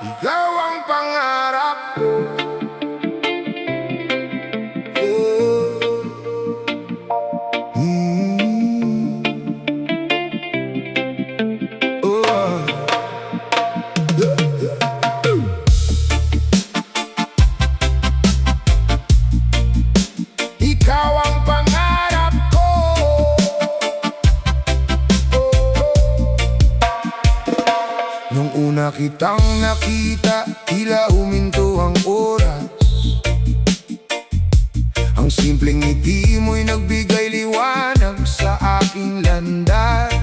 Ikaw ang pangarap ko. Oh. Ikaw ang pangarap ko. Nung una kitang nakita, tila huminto ang oras. Ang simpleng ngiti mo'y nagbigay liwanag sa aking landas.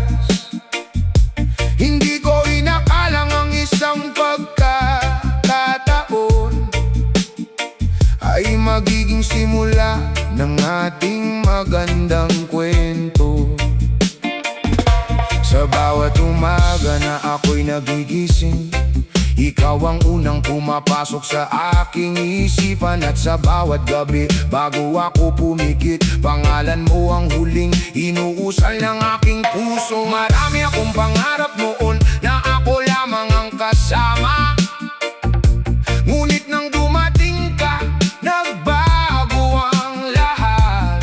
Hindi ko inakalang ang isang pagkakataon ay magiging simula ng ating magandang kwento. Sa bawat umaga na ako'y nagigising, ikaw ang unang pumapasok sa aking isipan. At sa bawat gabi bago ako pumikit, pangalan mo ang huling inuusal ng aking puso. Marami akong pangarap noon na ako lamang ang kasama, ngunit nang dumating ka, nagbago ang lahat.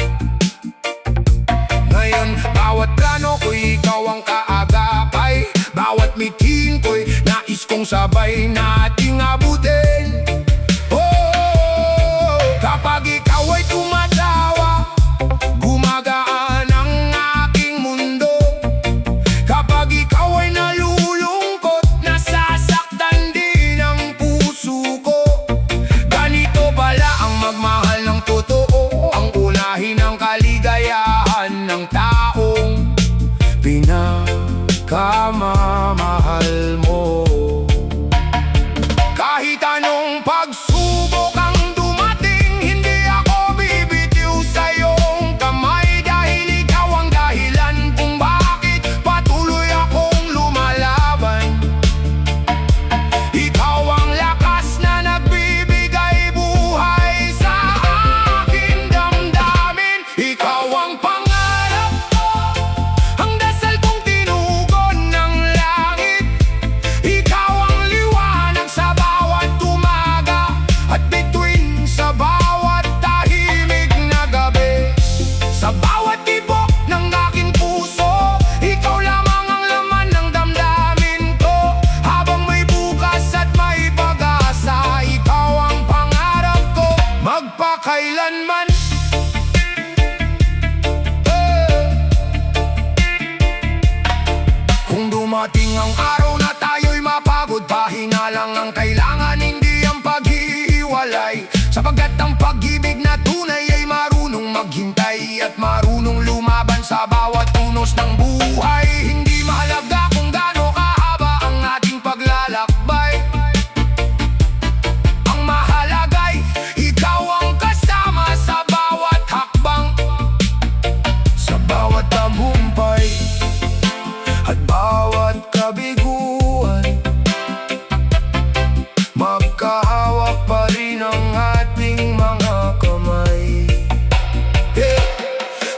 Ngayon bawat plano ko'y ikaw ang kaagapay. Bawat meeting ko'y nais kong sabay nating abutin. Oh, kapag ikaw ay tumatawa, gumagaan ang aking mundo. Kapag ikaw ay nalulungkot, nasasaktan din ang puso ko. Ganito pala ang magmahal ng totoo, ang unahin ang kaligayahan ng taong pinakamamahal mo. Kahit anong pagsubok ang dumating, hindi ako bibitiw sa iyong kamay. Dahil ikaw ang dahilan kung bakit patuloy akong lumalaban. Ikaw ang lakas na nagbibigay buhay sa aking damdamin. Ikaw ang pangarap ko, ang dasal kong tinugon ng langit. Ikaw ang liwanag sa bawat umaga, at bituin sa bawat tahimik na gabi. Sa bawat tibok ng aking puso, ikaw lamang ang laman ng damdamin ko. Habang may bukas at may pag-asa, ikaw ang pangarap ko magpakailanman. Kung dumating ang araw na tayo'y mapagod, pahinga lang ang kailangan, hindi ang paghihiwalay. Sapagkat ang pag-ibig na tunay ay marunong maghintay at marunong lumaban sa bawat unos ng buhay. Hindi mahalaga kung gaano kahaba ang ating paglalakbay, ang mahalaga'y ikaw ang kasama sa bawat hakbang, sa bawat tagumpay at bawat kabiguan. Magkahawak pa rin ang ating mga kamay.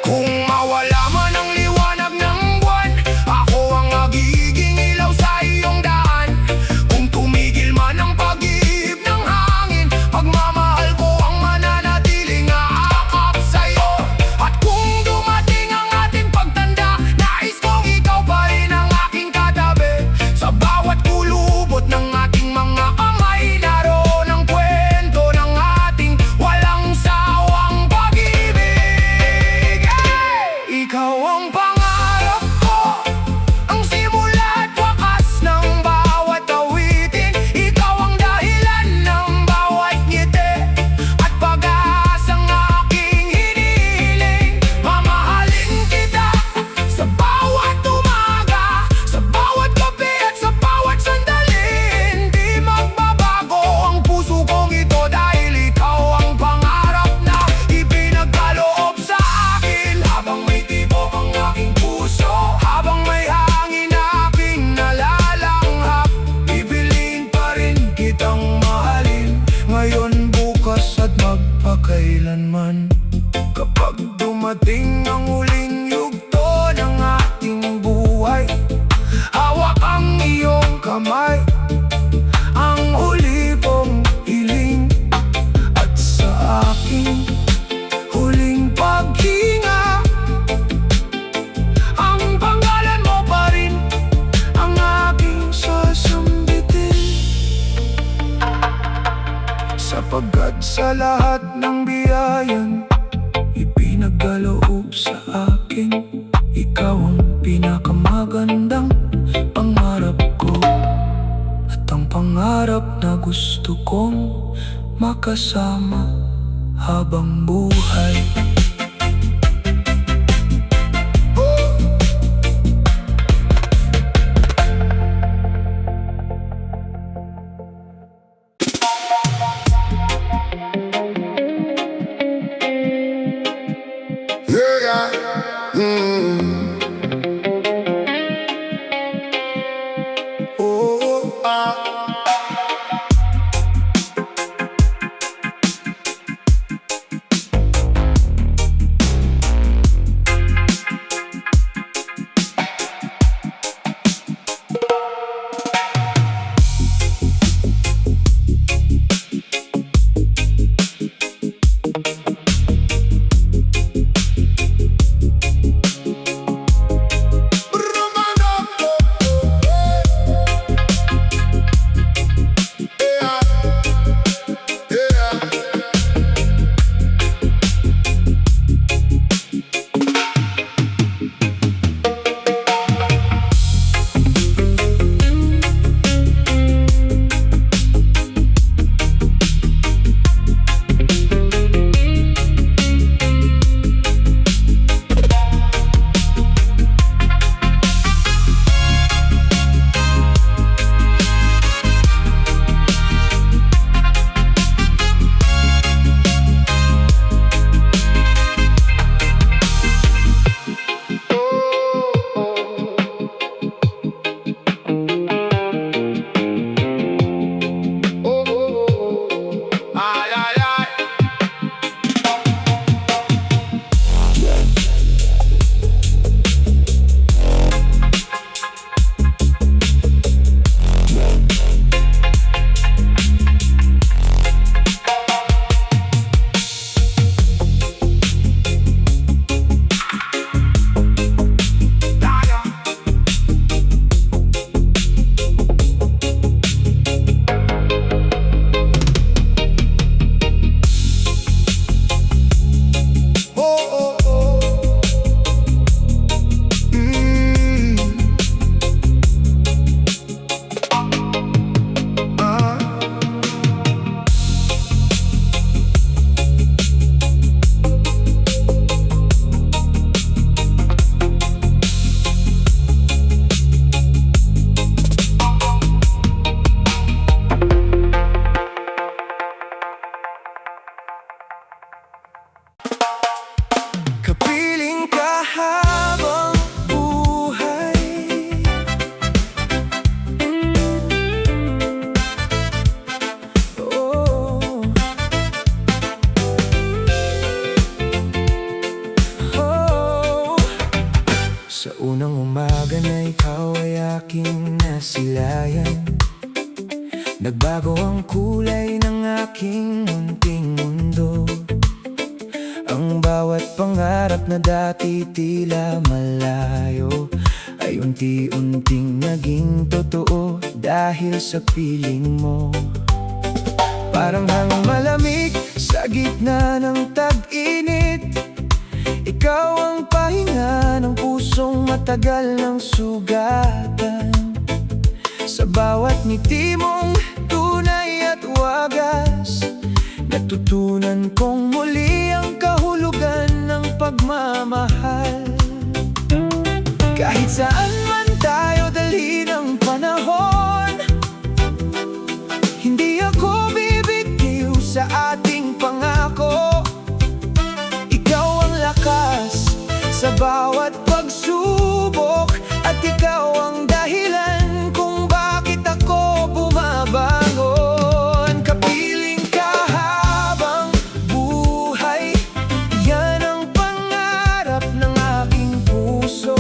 Kung mawala man ang liwanag ng buwan, ako ang magiging ilaw sa iyong daan. Kung tumigil man ang pag-ihip ng hangin, pagmamahal ko ang mananatiling aakap sa'yo. At kung dumating ang ating pagtanda, nais kong ikaw pa rin ang aking katabi. Sa bawat kulubot ng ating mga kamay, naroon ang kwento ng ating walang sawang pag-ibig. Ikaw ang pangarap ko, ang simula at wakas ng bawat awitin. Ikaw ang dahilan ng bawat ngiti at pag-aasang aking hinihiling. Mamahalin kita sa bawat umaga, sa bawat gabi at sa bawat sandali. Hindi magbabago ang puso kong ito, dahil ikaw ang pangarap na ipinagkaloob sa akin. Habang may tibok ang aking puso, habang may hangin na aking nalalanghap, pipiliin pa rin kitang mahalin, ngayon, bukas at magpakailanman. Kapag dumating ang huling yugto ng ating buhay, hawak ang iyong kamay, ang sa lahat ng biyayan ipinagkaloob sa akin. Ikaw ang pinakamagandang pangarap ko, at ang pangarap na gusto kong makasama habang buhay. Kapiling ka habang buhay, oh, oh. Sa unang umaga na ikaw ay aking nasilayan, nagbago ang kulay ng aking munting mundo. Ang bawat pangarap na dati tila malayo ay unti-unting naging totoo dahil sa piling mo. Parang hanggang malamig sa gitna ng tag-init, ikaw ang pahinga ng pusong matagal ng sugatan. Sa bawat ngiti mong tunay at wagas, natutunan kong muli ang kahulugan ng pagmamahal. Kahit saan man tayo dalhin ang panahon, hindi ako bibitiw sa ating pangako. Ikaw ang lakas sa bawat pagsubok, at ikaw ang dahilan kung bakit ako bumabangon. Kapiling ka habang buhay, yan ang pangarap ng aking puso.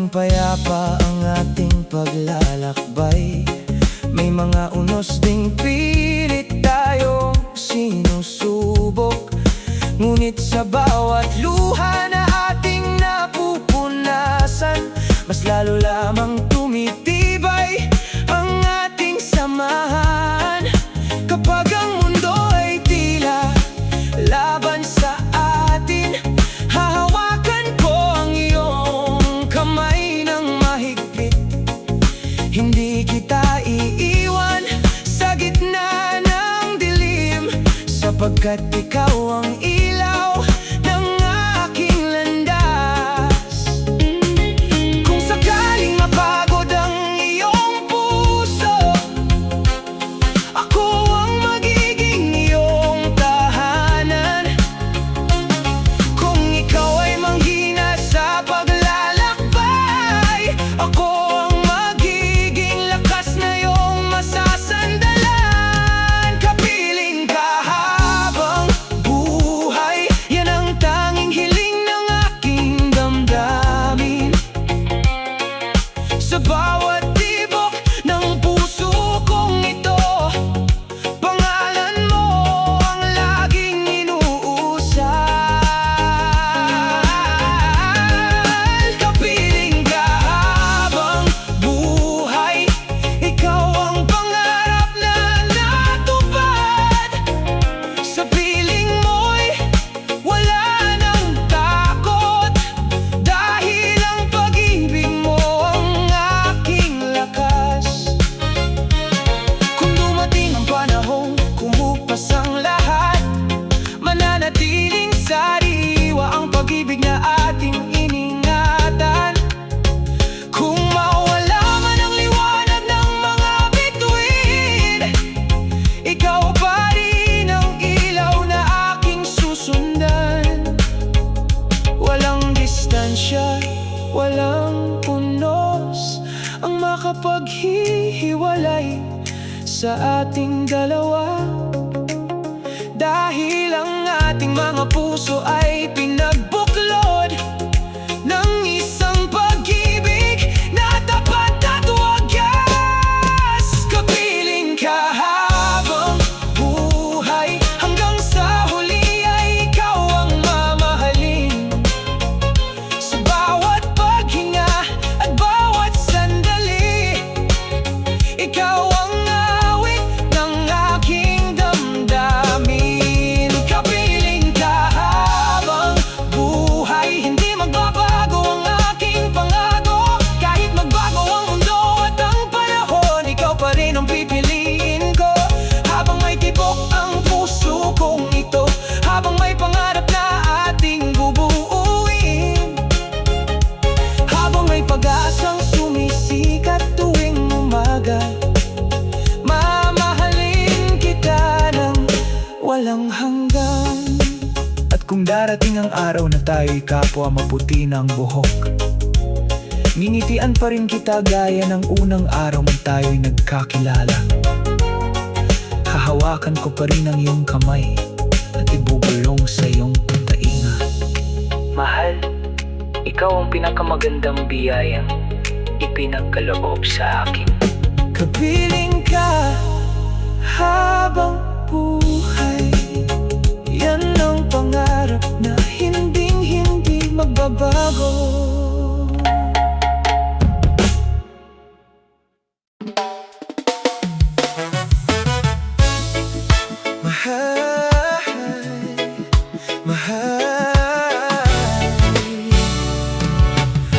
Laging payapa ang ating paglalakbay. May mga unos ding pilit tayong sinusubok, ngunit sa bawat luha na ating napupunasan, mas lalo lamang tumitibay ang ating samahan. Kapag ang mundo ay tila laban sa atin, hahawakan ko ang iyong kamay ng mahigpit. Hindi kita iiwan sa gitna ng dilim, sapagkat ikaw ang ilaw ng aking landas. Kung sakaling mapagod ang iyong puso, ako ang magiging iyong tahanan. Kung ikaw ay manghina sa paglalakbay, ako ang magiging lakas na iyong masasandalan. Kapiling ka habang buhay, yan ang tanging hiling ng aking damdamin. Sa bawat tibok ng puso kong ito, pangalan mo ang laging inuusal. Kapiling ka habang buhay, ikaw ang pangarap na natupad. Sa piling mo'y wala nang takot, dahil ang pag-ibig mo ang aking lakas. Kung dumating ang panahong kumupas ang lahat, mananatiling sariwa ang pag-ibig na ating iningatan. Kung mawala man ang liwanag ng mga bituin, ikaw pa rin ang ilaw na aking susundan. Walang distansya, walang unos ang makapaghihiwalay sa ating dalawa, dahil ang ating mga puso ay pinagbuklod ng isang pag-ibig na tapat at wagas. Kapiling ka habang buhay, hanggang sa huli ay ikaw ang mamahalin. Sa bawat paghinga at bawat sandali, ikaw ang awit ng aking damdamin. Kapiling ka habang buhay, hindi magbabago ang aking pangako. Kahit magbago ang mundo at ang panahon, ikaw pa rin ang pipiliin ko. Habang may tibok ang puso kong ito, habang may pangarap na ating bubuuin, habang may pag-asang sumisikat tuwing umaga, mamahalin kita ng walang hanggan. At kung darating ang araw na tayo'y kapwa maputi ng buhok, ngingitian pa rin kita gaya ng unang araw nang tayo'y nagkakilala. Hahawakan ko pa rin ang iyong kamay at ibubulong sa iyong tainga. Mahal, ikaw ang pinakamagandang biyayang ipinagkaloob sa akin. Kapiling ka habang buhay, yan ang pangarap na hinding-hindi magbabago.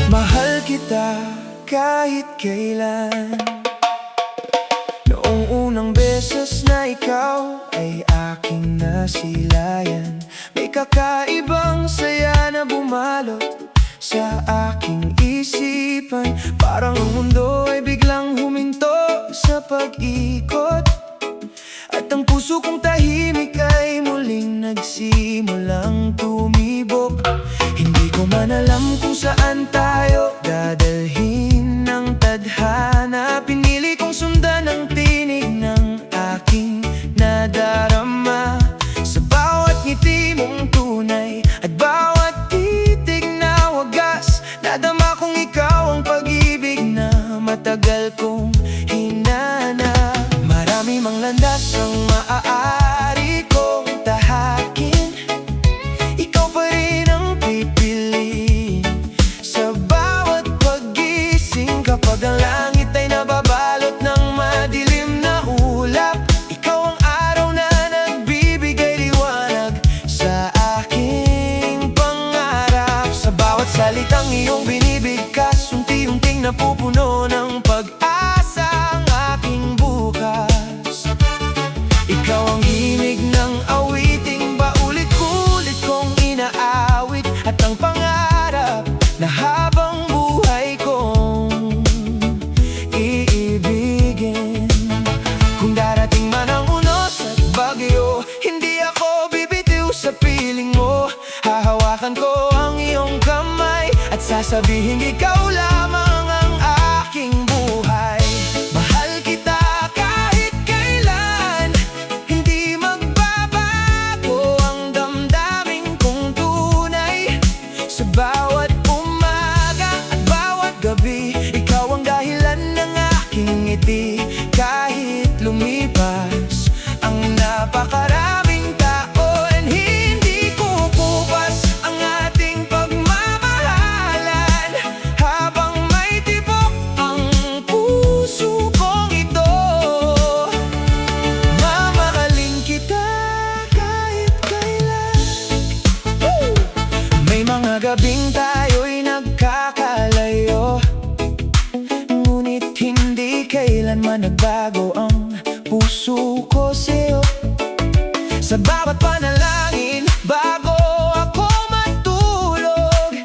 Mahal kita kahit kailan. Noong unang beses na ikaw ay aking nasilayan, may kakaibang saya na bumalot sa aking isipan. Parang ang mundo ay biglang huminto sa pag-ikot, at ang puso kong tahimik ay muling nagsimulang tumibok. Hindi ko man alam kung saan tayo dadalhin ng tadhana. Pinili kong sundan ang tinig ng aking nadarama. Sa bawat ngiti mong tunay at bawat titig na wagas, nadama kong ikaw ang Salitang iyong binibigkas, unti-unting napupuno ng pag-asa ang aking bukas. Ikaw ang himig ng awiting paulit-ulit kong inaawit, at ang pangarap na habang buhay kong iibigin. Kung darating man ang unos at bagyo, hindi ako bibitiw sa piling mo. Hahawakan ko ang iyong kamay at sasabihin ikaw lamang ang aking buhay. Mahal kita kahit kailan, hindi magbabago ang damdamin kong tunay. Sa bawat umaga at bawat gabi, ikaw ang dahilan ng aking ngiti. Kahit lumipas ang napakaraming taon, hindi kukupas ang ating pagmamahalan. Habang may tibok ang puso kong ito, mamahalin kita kahit kailan. May mga gabing tayo'y nagkakalayo, ngunit hindi kailanman nagbago ang puso ko sa'yo. Sa bawat panalangin bago ako matulog,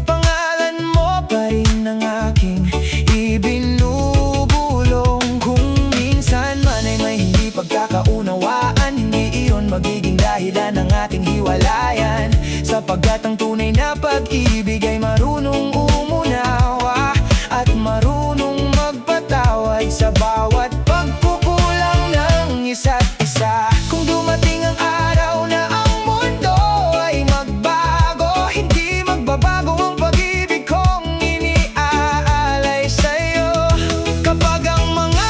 pangalan mo pa rin ang aking ibinubulong. Kung minsan man ay may hindi pagkakaunawaan, hindi iyon magiging dahilan ng ating hiwalayan. Sapagkat ang tunay na pag-ibig ay marunong umunawa at marunong magpatawad sa bawat pagkukulang ng isa't isa. Kung dumating ang araw na ang mundo ay magbago, hindi magbabago ang pag-ibig kong iniaalay sa'yo. Kapag ang mga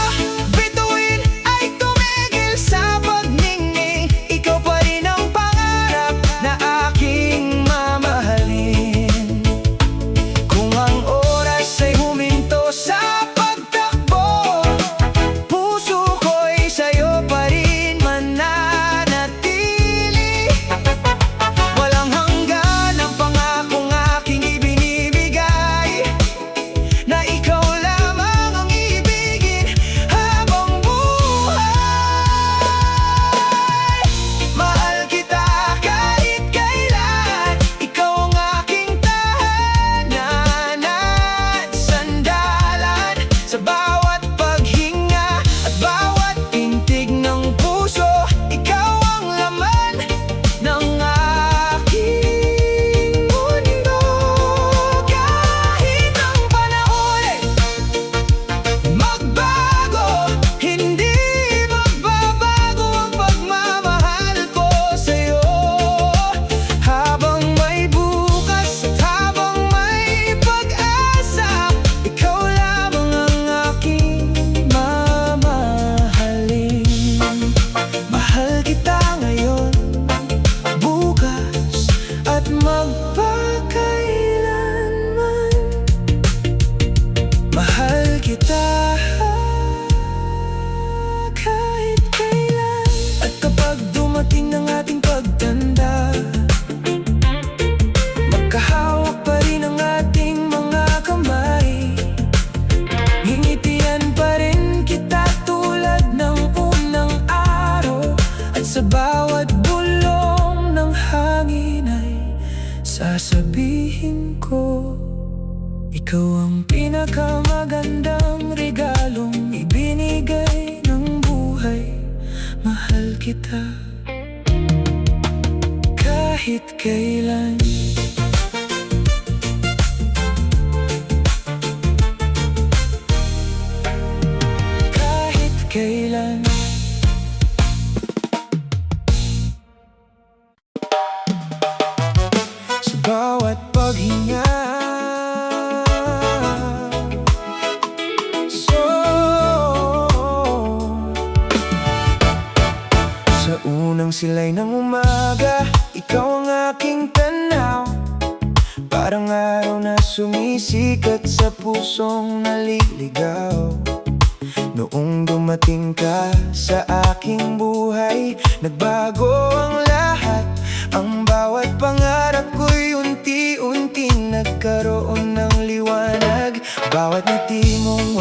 bituin ay tumigil sa pagningning, ikaw pa rin ang pangarap na aking mamahalin. Kung ang oras ay huminto sa pagtakbo, puso ko'y sa'yo pa rin mananatili. Walang hanggan ang pangakong aking ibinibigay, na ikaw lamang ang ibigin habang buhay. Mahal kita kahit kailan, ikaw ang aking tahanan at sandalan. Sa bawat paghinga at bawat tintig ng puso, ikaw ang laman ng aking mundo. Kahit ang panahon ay magbago, hindi magbabago ang pagmamahal ko sa'yo. Habang may bukas at habang may pag-asa, ikaw lamang ang aking mamahalin. Mahal kita ngayon, bukas at magpakailanman. Mahal kita kahit kailan. At kapag dumating ng ating pagtanda, magkahawak pa rin ang ating mga kamay. Ngingitian pa rin kita tulad ng unang araw, at sa bawat bulong ng hangin ay sasabihin ko, ikaw ang pinakamagandang regalong ibinigay ng buhay. Mahal kita kahit kailan. Kahit kailan. Sa bawat paghinga, sa unang silay ng umaga, ikaw ang aking tanaw. Parang araw na sumisikat sa pusong naliligaw. Noong dumating ka sa aking buhay, nagbago ang lahat. Ang bawat pangarap ko'y unti-unting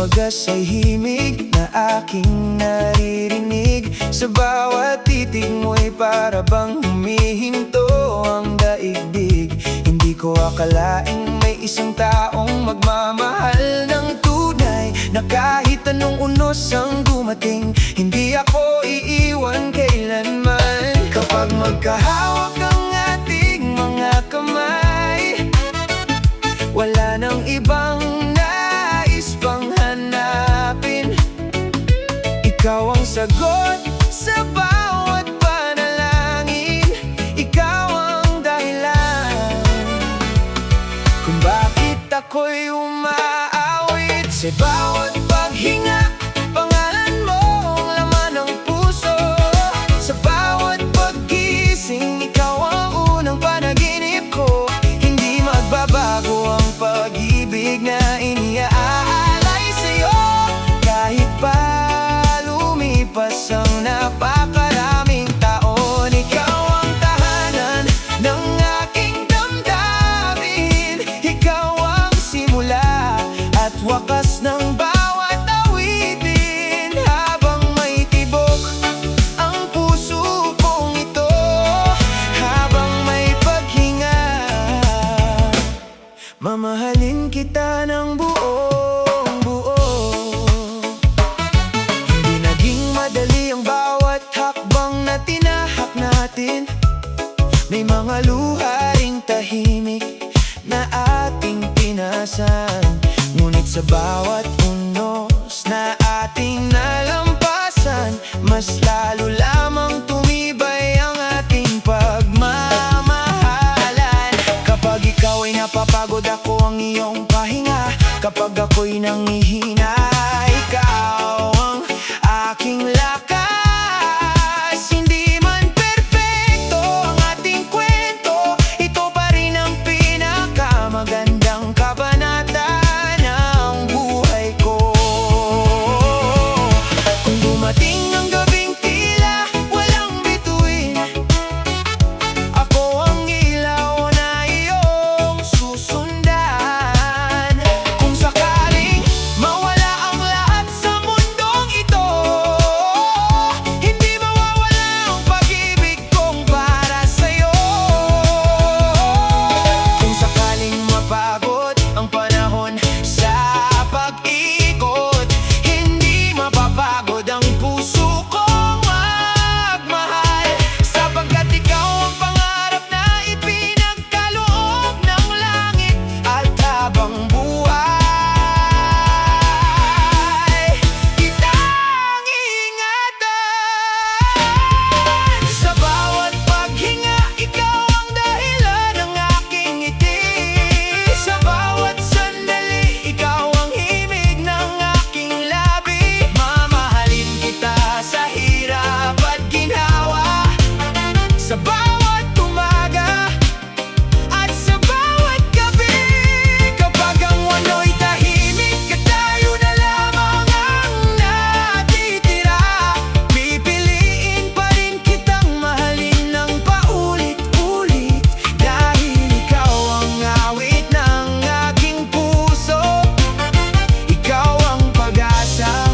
wagas ay himig na aking naririnig. Sa bawat titig mo'y para bang humihinto ang daigdig. Hindi ko akalaing may isang taong magmamahal ng tunay, na kahit anong unos ang dumating, hindi ako iiwan kailanman. Kapag magkahawak ang ating mga kamay, wala nang ibang nais pang hanapin. Ikaw ang sagot sa bawat panalangin. Ikaw ang dahilan kung bakit ako'y umaawit. Sa bawat paghinga, pangalan mo ang laman ng puso. Sa bawat paggising, ikaw ang unang panaginip ko. Hindi magbabago ang pag-ibig na iniaalay sa'yo. Kahit pa lumipas ang napakaraming taon, ikaw ang tahanan ng aking damdamin. Ikaw ang simula at wakas ng bawat awitin. Habang may tibok ang puso kong ito, habang may paghinga, mamahalin kita ng buong buo. Hindi naging madali ang bawat hakbang na tinahak natin. May mga luha ring tahimik na ating pinasan, ngunit sa bawat unos na ating nalampasan, mas lalo lamang tumibay ang ating pagmamahalan. Kapag ikaw ay napapagod, ako ang iyong pahinga. Kapag ako'y nangihina, ikaw ang aking lakas. Hindi man perpekto ang ating kwento, ito pa rin ang pinakamagandang kabanata ng buhay ko. Kung dumating ang gabing tila walang bituin, ako ang ilaw na iyong susundan. Kung sakaling mawala ang lahat sa mundong ito, hindi mawawala ang pag-ibig kong para sa'yo. Kung sakaling mapagod ang panahon sa pag-ikot, hindi mapapagod ang puso kong magmahal. Sapagkat ikaw ang pangarap na ipinagkaloob ng langit at habang buhay, kitang ingatan. Sa bawat paghinga, ikaw ang dahilan ng aking ngiti. Sa bawat sandali, ikaw ang himig ng aking labi. Mamahalin kita sa hirap at ginhawa, sa bawat umaga at sa bawat gabi. Kapag ang wano'y tahimik at tayo na lamang ang natitira, pipiliin pa rin kitang mahalin ng paulit-ulit. Dahil ikaw ang awit ng aking puso, ikaw ang pag-asang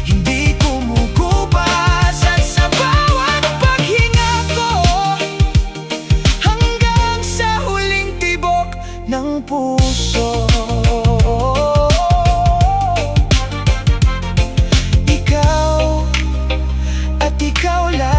hindi kumukupas. At sa bawat paghinga ko, hanggang sa huling tibok ng puso, ikaw at ikaw lang.